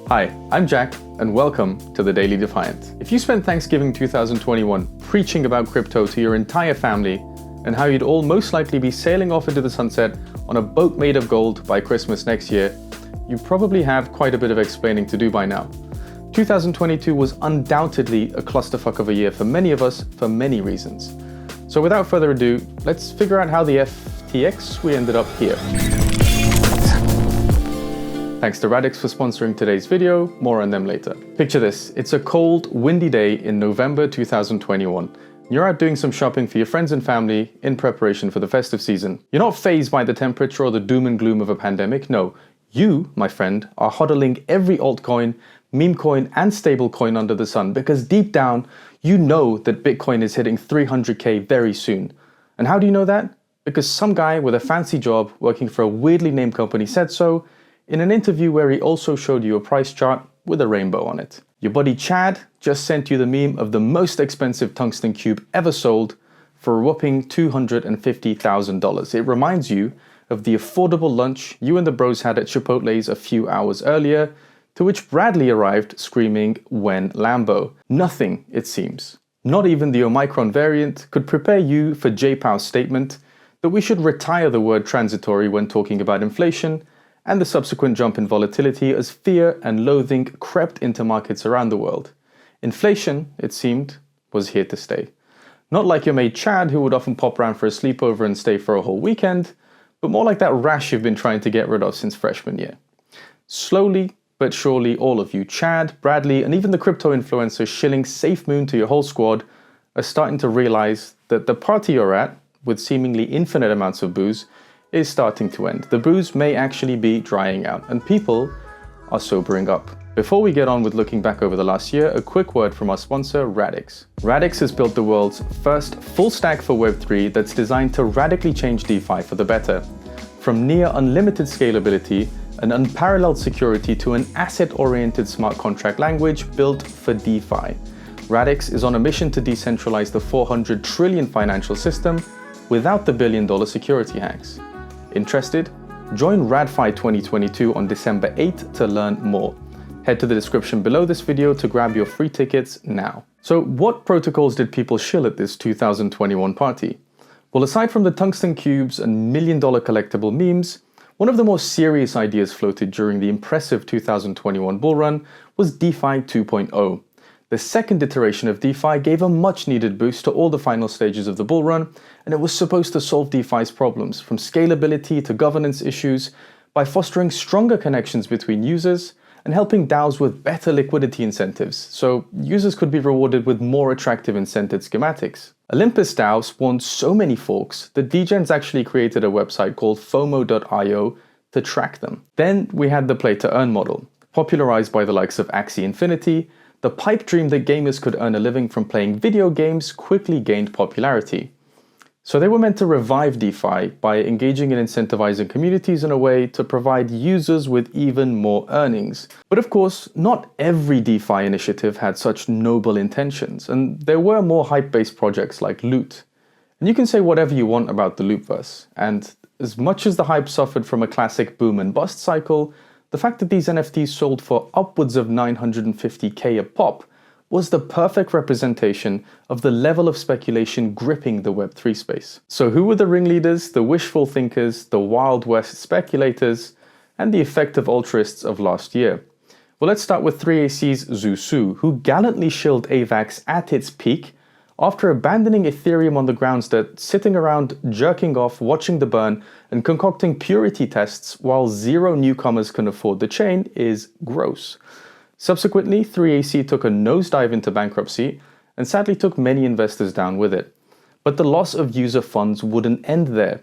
Hi, I'm Jack, and welcome to the Daily Defiant. If you spent Thanksgiving 2021 preaching about crypto to your entire family and how you'd all most likely be sailing off into the sunset on a boat made of gold by Christmas next year, you probably have quite a bit of explaining to do by now. 2022 was undoubtedly a clusterfuck of a year for many of us for many reasons. So without further ado, let's figure out how the FTX we ended up here. Thanks to Radix for sponsoring today's video, more on them later. Picture this, it's a cold, windy day in November 2021. You're out doing some shopping for your friends and family in preparation for the festive season. You're not fazed by the temperature or the doom and gloom of a pandemic, no. You, my friend, are hodling every altcoin, meme coin, and stable coin under the sun because deep down, you know that Bitcoin is hitting 300k very soon. And how do you know that? Because some guy with a fancy job working for a weirdly named company said so in an interview where he also showed you a price chart with a rainbow on it. Your buddy Chad just sent you the meme of the most expensive tungsten cube ever sold for a whopping $250,000. It reminds you of the affordable lunch you and the bros had at Chipotle's a few hours earlier, to which Bradley arrived screaming, "When Lambo?" Nothing, it seems. Not even the Omicron variant could prepare you for J-Pow's statement that we should retire the word transitory when talking about inflation and the subsequent jump in volatility as fear and loathing crept into markets around the world. Inflation, it seemed, was here to stay. Not like your mate Chad, who would often pop around for a sleepover and stay for a whole weekend, but more like that rash you've been trying to get rid of since freshman year. Slowly but surely, all of you, Chad, Bradley, and even the crypto influencers shilling safe moon to your whole squad, are starting to realize that the party you're at, with seemingly infinite amounts of booze, is starting to end. The booze may actually be drying out, and people are sobering up. Before we get on with looking back over the last year, a quick word from our sponsor, Radix. Radix has built the world's first full stack for Web3 that's designed to radically change DeFi for the better. From near unlimited scalability and unparalleled security to an asset-oriented smart contract language built for DeFi, Radix is on a mission to decentralize the 400 trillion financial system without the billion-dollar security hacks. Interested? Join RadFi 2022 on December 8th to learn more. Head to the description below this video to grab your free tickets now. So what protocols did people shill at this 2021 party? Well, aside from the tungsten cubes and million-dollar collectible memes, one of the more serious ideas floated during the impressive 2021 bull run was DeFi 2.0. The second iteration of DeFi gave a much-needed boost to all the final stages of the bull run, and it was supposed to solve DeFi's problems, from scalability to governance issues, by fostering stronger connections between users and helping DAOs with better liquidity incentives, so users could be rewarded with more attractive incented schematics. Olympus DAO spawned so many forks that Degens actually created a website called FOMO.io to track them. Then we had the play-to-earn model. Popularized by the likes of Axie Infinity, the pipe dream that gamers could earn a living from playing video games quickly gained popularity. So they were meant to revive DeFi by engaging in incentivizing communities in a way to provide users with even more earnings. But of course, not every DeFi initiative had such noble intentions, and there were more hype-based projects like Loot. And you can say whatever you want about the Lootverse, and as much as the hype suffered from a classic boom and bust cycle, the fact that these NFTs sold for upwards of 950k a pop was the perfect representation of the level of speculation gripping the Web3 space. So who were the ringleaders, the wishful thinkers, the Wild West speculators, and the effective altruists of last year? Well, let's start with 3AC's Zhu Su, who gallantly shilled AVAX at its peak after abandoning Ethereum on the grounds that sitting around jerking off, watching the burn, and concocting purity tests while zero newcomers can afford the chain is gross. Subsequently, 3AC took a nosedive into bankruptcy and sadly took many investors down with it. But the loss of user funds wouldn't end there.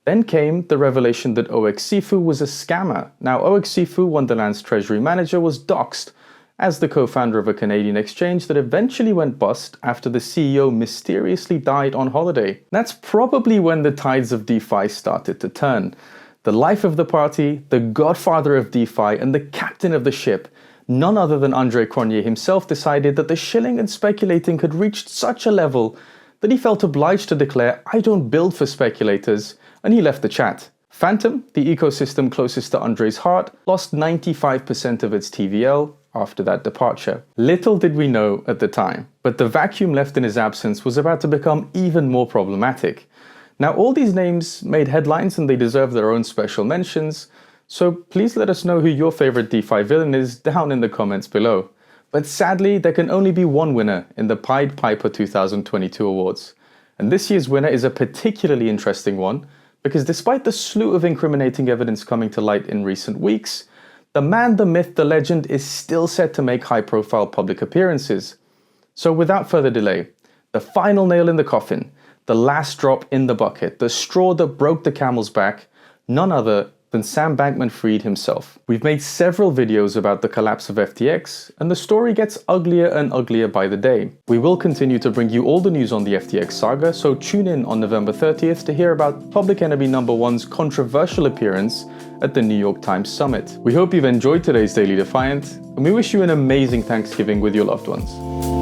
Then came the revelation that OXCFU was a scammer. Now, OXCFU, Wonderland's treasury manager, was doxxed as the co-founder of a Canadian exchange that eventually went bust after the CEO mysteriously died on holiday. That's probably when the tides of DeFi started to turn. The life of the party, the godfather of DeFi, and the captain of the ship, none other than Andre Cronje himself, decided that the shilling and speculating had reached such a level that he felt obliged to declare, "I don't build for speculators," and he left the chat. Phantom, the ecosystem closest to Andre's heart, lost 95% of its TVL after that departure. Little did we know at the time, but the vacuum left in his absence was about to become even more problematic. Now, all these names made headlines and they deserve their own special mentions, so please let us know who your favorite DeFi villain is down in the comments below. But sadly, there can only be one winner in the Pied Piper 2022 awards. And this year's winner is a particularly interesting one, because despite the slew of incriminating evidence coming to light in recent weeks, the man, the myth, the legend is still set to make high-profile public appearances. So without further delay, the final nail in the coffin, the last drop in the bucket, the straw that broke the camel's back, none other than Sam Bankman-Fried himself. We've made several videos about the collapse of FTX, and the story gets uglier and uglier by the day. We will continue to bring you all the news on the FTX saga, so tune in on November 30th to hear about Public Enemy #1's controversial appearance at the New York Times Summit. We hope you've enjoyed today's Daily Defiant, and we wish you an amazing Thanksgiving with your loved ones.